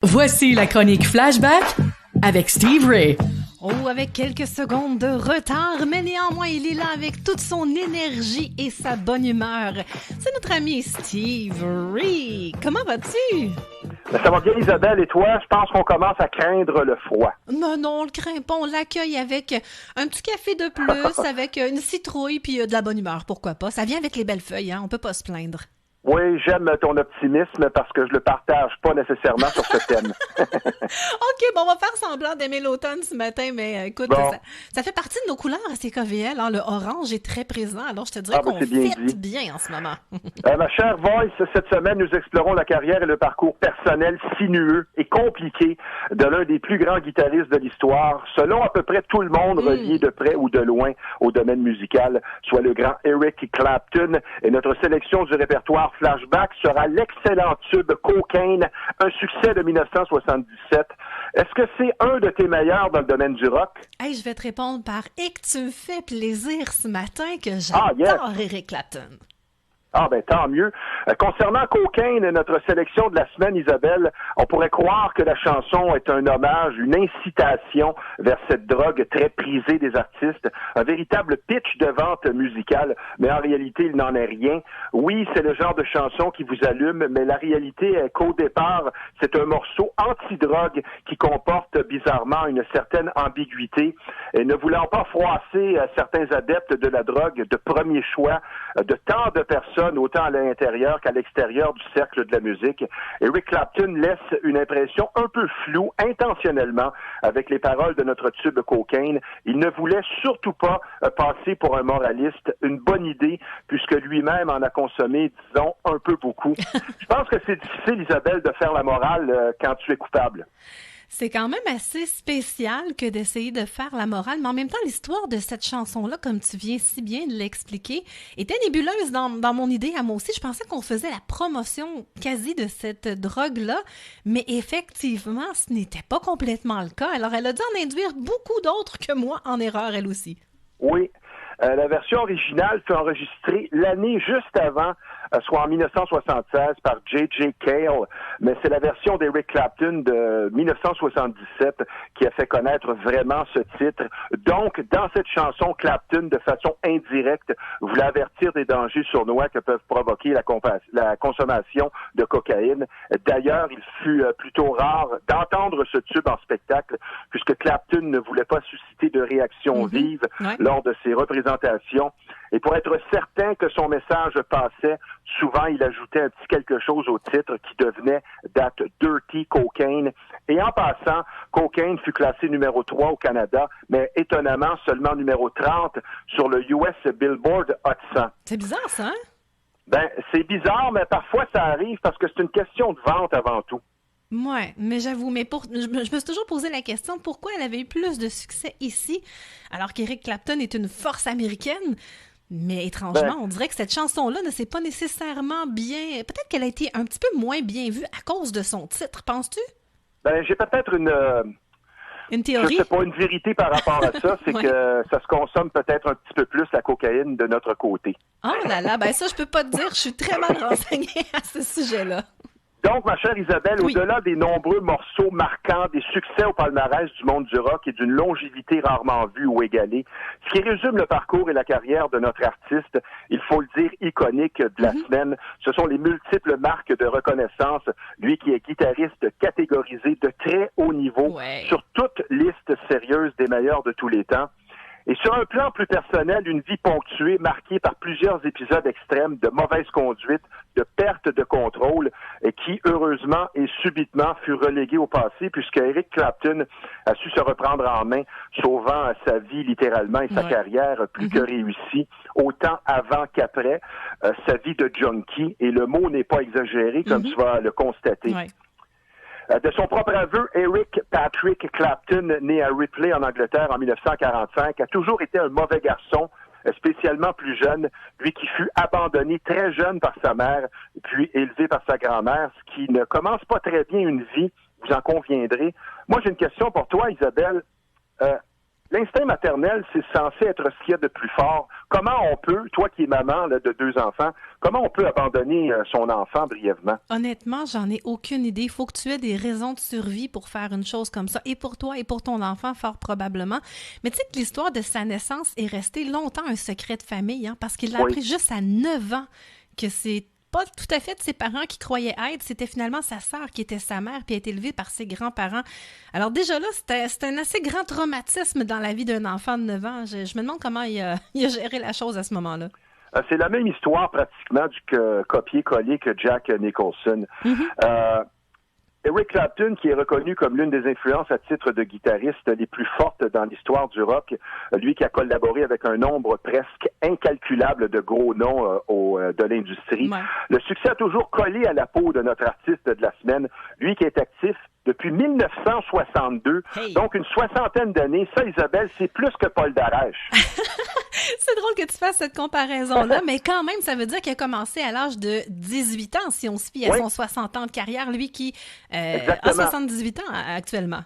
Voici la chronique Flashback avec Steve Ray. Oh, avec quelques secondes de retard, mais néanmoins, il est là avec toute son énergie et sa bonne humeur. C'est notre ami Steve Ray. Comment vas-tu? Ça va bien, Isabelle, et toi? Je pense qu'on commence à craindre le froid. Non, on le craint pas. On l'accueille avec un petit café de plus, avec une citrouille puis de la bonne humeur. Pourquoi pas? Ça vient avec les belles feuilles, hein? On peut pas se plaindre. Oui, j'aime ton optimisme parce que je le partage pas nécessairement sur ce thème. OK, bon, on va faire semblant d'aimer l'automne ce matin, mais écoute, bon. ça fait partie de nos couleurs à CKVL. Hein? Le orange est très présent, alors je te dirais qu'on fit bien en ce moment. Ma chère Voice, cette semaine, nous explorons la carrière et le parcours personnel sinueux et compliqué de l'un des plus grands guitaristes de l'histoire, selon à peu près tout le monde relié de près ou de loin au domaine musical, soit le grand Eric Clapton. Et notre sélection du répertoire Flashback sera l'excellent tube Cocaine, un succès de 1977. Est-ce que c'est un de tes meilleurs dans le domaine du rock? Hey, je vais te répondre par « Et que tu me fais plaisir ce matin que j'adore Eric Clapton ». Ah ben tant mieux. Concernant Cocaine, notre sélection de la semaine, Isabelle, on pourrait croire que la chanson est un hommage, une incitation vers cette drogue très prisée des artistes, un véritable pitch de vente musicale, mais en réalité, il n'en est rien. Oui, c'est le genre de chanson qui vous allume, mais la réalité est qu'au départ, c'est un morceau anti-drogue qui comporte bizarrement une certaine ambiguïté. Et ne voulant pas froisser certains adeptes de la drogue de premier choix, de tant de personnes, autant à l'intérieur qu'à l'extérieur du cercle de la musique, Eric Clapton laisse une impression un peu floue, intentionnellement, avec les paroles de notre tube Cocaine. Il ne voulait surtout pas passer pour un moraliste, une bonne idée, puisque lui-même en a consommé, disons, un peu beaucoup. Je pense que c'est difficile, Isabelle, de faire la morale quand tu es coupable. C'est quand même assez spécial que d'essayer de faire la morale, mais en même temps, l'histoire de cette chanson-là, comme tu viens si bien de l'expliquer, était nébuleuse dans mon idée à moi aussi. Je pensais qu'on faisait la promotion quasi de cette drogue-là, mais effectivement, ce n'était pas complètement le cas. Alors, elle a dû en induire beaucoup d'autres que moi en erreur, elle aussi. Oui. La version originale fut enregistrée l'année juste avant, soit en 1976 par J.J. Cale, mais c'est la version d'Eric Clapton de 1977 qui a fait connaître vraiment ce titre. Donc, dans cette chanson, Clapton, de façon indirecte, voulait avertir des dangers sournois que peuvent provoquer la consommation de cocaïne. D'ailleurs, il fut plutôt rare d'entendre ce tube en spectacle, puisque Clapton ne voulait pas susciter de réaction vive lors de ses représentations. Et pour être certain que son message passait, souvent il ajoutait un petit quelque chose au titre qui devenait that Dirty Cocaine. Et en passant, Cocaine fut classé numéro 3 au Canada, mais étonnamment seulement numéro 30 sur le US Billboard Hot 100. C'est bizarre ça, hein? Ben, c'est bizarre, mais parfois ça arrive parce que c'est une question de vente avant tout. Ouais, mais j'avoue, je me suis toujours posé la question pourquoi elle avait eu plus de succès ici, alors qu'Eric Clapton est une force américaine. Mais étrangement, on dirait que cette chanson-là ne s'est pas nécessairement bien... Peut-être qu'elle a été un petit peu moins bien vue à cause de son titre, penses-tu? Ben, j'ai peut-être une théorie? Je sais pas, une vérité par rapport à ça, c'est que ça se consomme peut-être un petit peu plus la cocaïne de notre côté. Oh là là, ben ça, je peux pas te dire, je suis très mal renseignée à ce sujet-là. Donc, ma chère Isabelle, au-delà des nombreux morceaux marquants, des succès au palmarès du monde du rock et d'une longévité rarement vue ou égalée, ce qui résume le parcours et la carrière de notre artiste, il faut le dire, iconique de la semaine, ce sont les multiples marques de reconnaissance, lui qui est guitariste catégorisé de très haut niveau sur toute liste sérieuse des meilleurs de tous les temps. Et sur un plan plus personnel, une vie ponctuée, marquée par plusieurs épisodes extrêmes de mauvaise conduite, de perte de contrôle, et qui, heureusement et subitement, fut relégué au passé, puisque Eric Clapton a su se reprendre en main, sauvant sa vie littéralement et sa carrière plus que réussie, autant avant qu'après, sa vie de junkie, et le mot n'est pas exagéré, comme tu vas le constater. De son propre aveu, Eric Patrick Clapton, né à Ripley en Angleterre en 1945, a toujours été un mauvais garçon, spécialement plus jeune, lui qui fut abandonné très jeune par sa mère, puis élevé par sa grand-mère, ce qui ne commence pas très bien une vie, vous en conviendrez. Moi, j'ai une question pour toi, Isabelle. L'instinct maternel, c'est censé être ce qu'il y a de plus fort. Comment on peut, toi qui es maman là, de 2 enfants, comment on peut abandonner son enfant brièvement? Honnêtement, j'en ai aucune idée. Il faut que tu aies des raisons de survie pour faire une chose comme ça, et pour toi et pour ton enfant, fort probablement. Mais tu sais que l'histoire de sa naissance est restée longtemps un secret de famille, hein, parce qu'il l'a appris juste à 9 ans que c'est pas tout à fait de ses parents qui croyaient être, c'était finalement sa sœur qui était sa mère puis a été élevée par ses grands-parents. Alors déjà là, c'était un assez grand traumatisme dans la vie d'un enfant de 9 ans. Je me demande comment il a géré la chose à ce moment-là. C'est la même histoire pratiquement du copier-coller que Jack Nicholson. Eric Clapton, qui est reconnu comme l'une des influences à titre de guitariste les plus fortes dans l'histoire du rock, lui qui a collaboré avec un nombre presque incalculable de gros noms de l'industrie. Ouais. Le succès a toujours collé à la peau de notre artiste de la semaine, lui qui est actif depuis 1962, donc une soixantaine d'années. Ça, Isabelle, c'est plus que Paul Darèche. C'est drôle que tu fasses cette comparaison-là, mais quand même, ça veut dire qu'il a commencé à l'âge de 18 ans, si on se fie à son 60 ans de carrière, lui qui a 78 ans actuellement.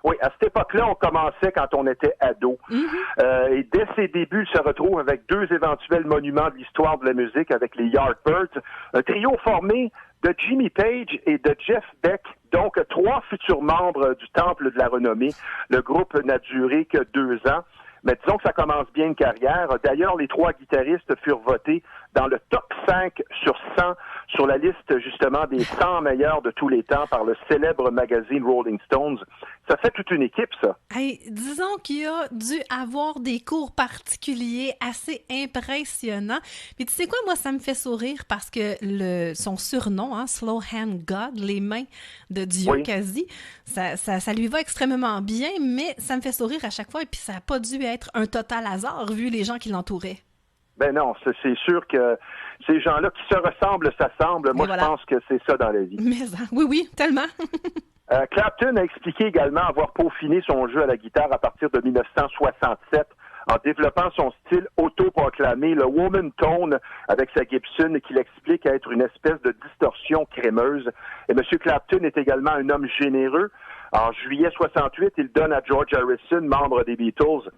Oui, à cette époque-là, on commençait quand on était ado. Et dès ses débuts, il se retrouve avec 2 éventuels monuments de l'histoire de la musique avec les Yardbirds, un trio formé de Jimmy Page et de Jeff Beck, donc 3 futurs membres du Temple de la Renommée. Le groupe n'a duré que 2 ans. Mais disons que ça commence bien une carrière. D'ailleurs, les 3 guitaristes furent votés dans le top 5 sur 100 sur la liste, justement, des 100 meilleurs de tous les temps par le célèbre magazine Rolling Stones. Ça fait toute une équipe, ça. Hey, disons qu'il a dû avoir des cours particuliers assez impressionnants. Puis tu sais quoi, moi, ça me fait sourire parce que son surnom, hein, Slow Hand God, les mains de Dieu quasi, ça lui va extrêmement bien, mais ça me fait sourire à chaque fois et puis ça n'a pas dû être un total hasard vu les gens qui l'entouraient. Ben non, c'est sûr que ces gens-là qui se ressemblent, s'assemblent. Moi, je pense que c'est ça dans la vie. Mais oui, tellement. Clapton a expliqué également avoir peaufiné son jeu à la guitare à partir de 1967 en développant son style autoproclamé, le Woman Tone, avec sa Gibson, qu'il explique être une espèce de distorsion crémeuse. Et M. Clapton est également un homme généreux. En juillet 68, il donne à George Harrison, membre des Beatles,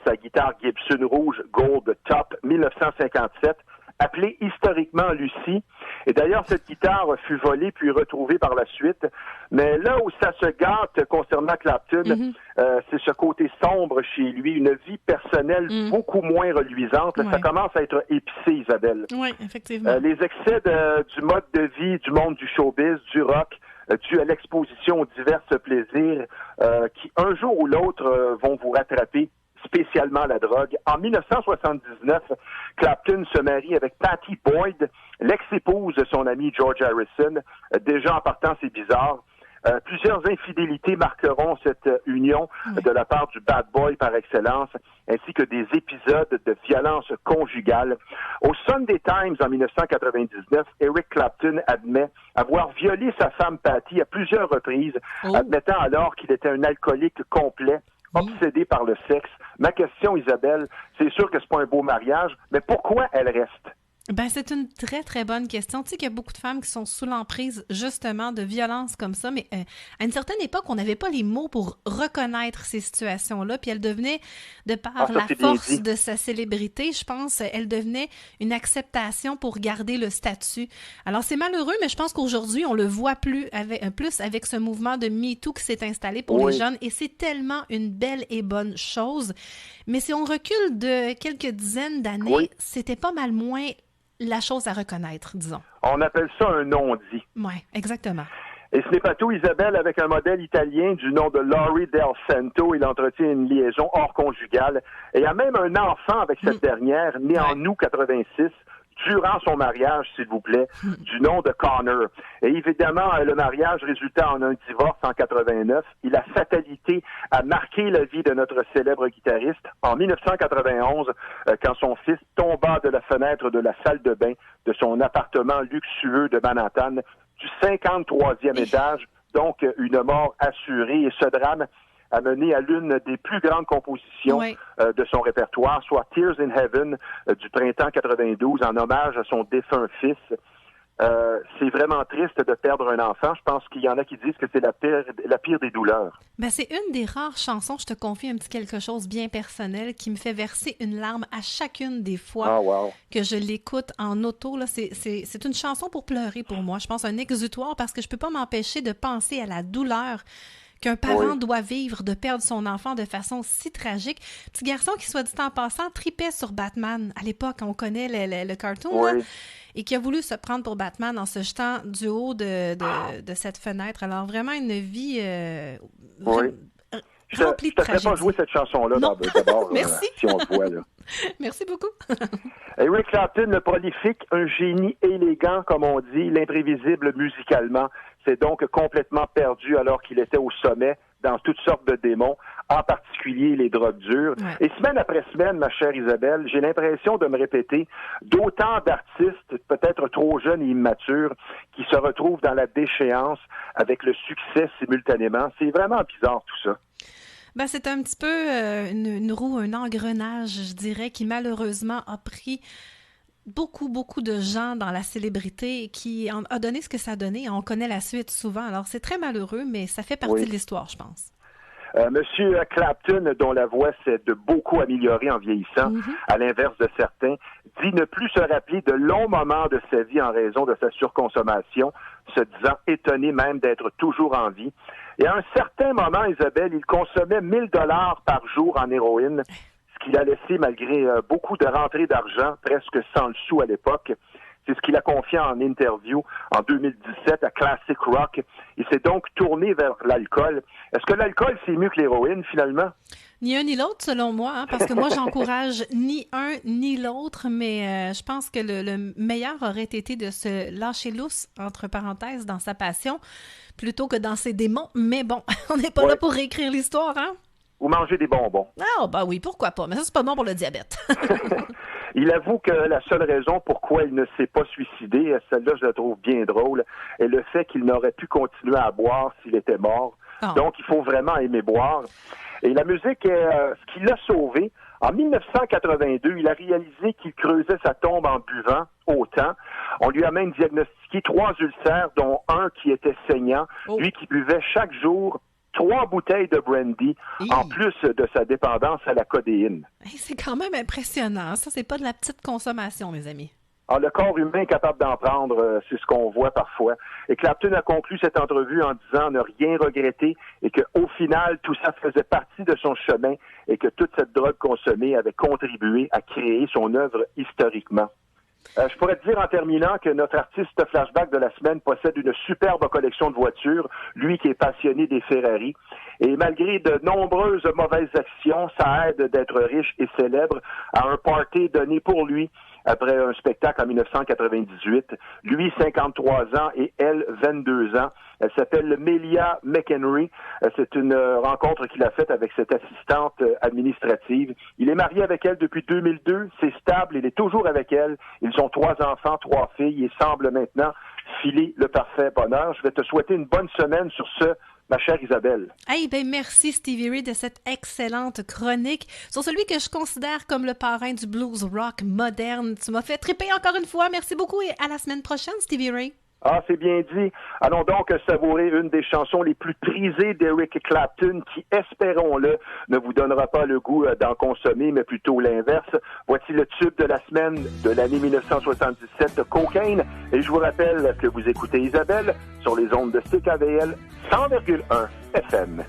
sa guitare Gibson rouge Gold Top 1957, appelée historiquement Lucie. Et d'ailleurs, cette guitare fut volée puis retrouvée par la suite. Mais là où ça se gâte concernant Clapton, c'est ce côté sombre chez lui, une vie personnelle beaucoup moins reluisante. Ça commence à être épicé, Isabelle. Oui, effectivement. Les excès du mode de vie du monde du showbiz, du rock, dû à l'exposition aux divers plaisirs qui, un jour ou l'autre, vont vous rattraper, spécialement la drogue. En 1979, Clapton se marie avec Patty Boyd, l'ex-épouse de son ami George Harrison. Déjà en partant, c'est bizarre. Plusieurs infidélités marqueront cette union de la part du bad boy par excellence, ainsi que des épisodes de violence conjugale. Au Sunday Times, en 1999, Eric Clapton admet avoir violé sa femme Patty à plusieurs reprises, admettant alors qu'il était un alcoolique complet, obsédé par le sexe. Ma question, Isabelle, c'est sûr que c'est pas un beau mariage, mais pourquoi elle reste? Ben, c'est une très, très bonne question. Tu sais qu'il y a beaucoup de femmes qui sont sous l'emprise, justement, de violences comme ça, mais à une certaine époque, on n'avait pas les mots pour reconnaître ces situations-là, puis elles devenaient, de par la force de sa célébrité, je pense, elle devenait une acceptation pour garder le statut. Alors, c'est malheureux, mais je pense qu'aujourd'hui, on le voit plus avec ce mouvement de MeToo qui s'est installé pour les jeunes, et c'est tellement une belle et bonne chose. Mais si on recule de quelques dizaines d'années, c'était pas mal moins la chose à reconnaître, disons. On appelle ça un non-dit. Oui, exactement. Et ce n'est pas tout, Isabelle, avec un modèle italien du nom de Laurie Del Santo, il entretient une liaison hors conjugale et a même un enfant avec cette dernière, né en août 86, durant son mariage, s'il vous plaît, du nom de Connor. Et évidemment, le mariage résulta en un divorce en 89. Et la fatalité a marqué la vie de notre célèbre guitariste en 1991, quand son fils tomba de la fenêtre de la salle de bain de son appartement luxueux de Manhattan du 53e étage, donc une mort assurée. Et ce drame a mené à l'une des plus grandes compositions de son répertoire, soit Tears in Heaven du printemps 92, en hommage à son défunt fils. c'est vraiment triste de perdre un enfant. Je pense qu'il y en a qui disent que c'est la pire des douleurs. Ben, c'est une des rares chansons, je te confie un petit quelque chose bien personnel, qui me fait verser une larme à chacune des fois que je l'écoute en auto. Là, c'est une chanson pour pleurer pour moi. Je pense un exutoire parce que je peux pas m'empêcher de penser à la douleur qu'un parent doit vivre de perdre son enfant de façon si tragique. Petit garçon qui, soit dit en passant, tripait sur Batman. À l'époque, on connaît le cartoon, là, et qui a voulu se prendre pour Batman en se jetant du haut de cette fenêtre. Alors, vraiment une vie remplie de tragédie. Je ne te ferais pas jouer cette chanson-là d'abord, merci. Si on le voit. Là. Merci beaucoup. Eric Clapton, le prolifique, un génie élégant, comme on dit, l'imprévisible musicalement, s'est donc complètement perdu alors qu'il était au sommet dans toutes sortes de démons, en particulier les drogues dures. Ouais. Et semaine après semaine, ma chère Isabelle, j'ai l'impression de me répéter d'autant d'artistes, peut-être trop jeunes et immatures, qui se retrouvent dans la déchéance avec le succès simultanément. C'est vraiment bizarre tout ça. Ben, c'est un petit peu une roue, un engrenage, je dirais, qui malheureusement a pris beaucoup de gens dans la célébrité, qui a donné ce que ça a donné. On connaît la suite souvent. Alors, c'est très malheureux, mais ça fait partie de l'histoire, je pense. Monsieur Clapton, dont la voix s'est de beaucoup améliorée en vieillissant, à l'inverse de certains, dit ne plus se rappeler de longs moments de sa vie en raison de sa surconsommation, se disant étonné même d'être toujours en vie. Et à un certain moment, Isabelle, il consommait 1000 $ par jour en héroïne, ce qu'il a laissé malgré beaucoup de rentrées d'argent, presque 100 sous à l'époque. C'est ce qu'il a confié en interview en 2017 à Classic Rock. Il s'est donc tourné vers l'alcool. Est-ce que l'alcool, c'est mieux que l'héroïne, finalement? Ni un ni l'autre, selon moi, hein, parce que moi, j'encourage ni un ni l'autre, mais je pense que le meilleur aurait été de se lâcher lousse, entre parenthèses, dans sa passion, plutôt que dans ses démons. Mais bon, on n'est pas là pour réécrire l'histoire, hein? Ou manger des bonbons. Ah, ben oui, pourquoi pas? Mais ça, c'est pas bon pour le diabète. Il avoue que la seule raison pourquoi il ne s'est pas suicidé, celle-là, je la trouve bien drôle, est le fait qu'il n'aurait pu continuer à boire s'il était mort. Donc, il faut vraiment aimer boire. Et la musique, ce qui l'a sauvé, en 1982, il a réalisé qu'il creusait sa tombe en buvant autant. On lui a même diagnostiqué 3 ulcères, dont un qui était saignant. Lui qui buvait chaque jour 3 bouteilles de brandy, en plus de sa dépendance à la codéine. C'est quand même impressionnant. Ça, c'est pas de la petite consommation, mes amis. Alors, le corps humain est capable d'en prendre, c'est ce qu'on voit parfois. Et Clapton a conclu cette entrevue en disant ne rien regretter et qu'au final, tout ça faisait partie de son chemin et que toute cette drogue consommée avait contribué à créer son œuvre historiquement. Je pourrais te dire en terminant que notre artiste flashback de la semaine possède une superbe collection de voitures, lui qui est passionné des Ferrari. Et malgré de nombreuses mauvaises actions, ça aide d'être riche et célèbre à un party donné pour lui après un spectacle en 1998. Lui, 53 ans et elle, 22 ans. Elle s'appelle Melia McHenry. C'est une rencontre qu'il a faite avec cette assistante administrative. Il est marié avec elle depuis 2002. C'est stable. Il est toujours avec elle. Ils ont 3 enfants, 3 filles et semblent maintenant filer le parfait bonheur. Je vais te souhaiter une bonne semaine sur ce, ma chère Isabelle. Hey, ben merci Stevie Ray de cette excellente chronique sur celui que je considère comme le parrain du blues rock moderne. Tu m'as fait triper encore une fois. Merci beaucoup et à la semaine prochaine, Stevie Ray. Ah, c'est bien dit. Allons donc savourer une des chansons les plus prisées d'Eric Clapton qui, espérons-le, ne vous donnera pas le goût d'en consommer, mais plutôt l'inverse. Voici le tube de la semaine de l'année 1977, Cocaine. Et je vous rappelle que vous écoutez Isabelle sur les ondes de CKVL 100,1 FM.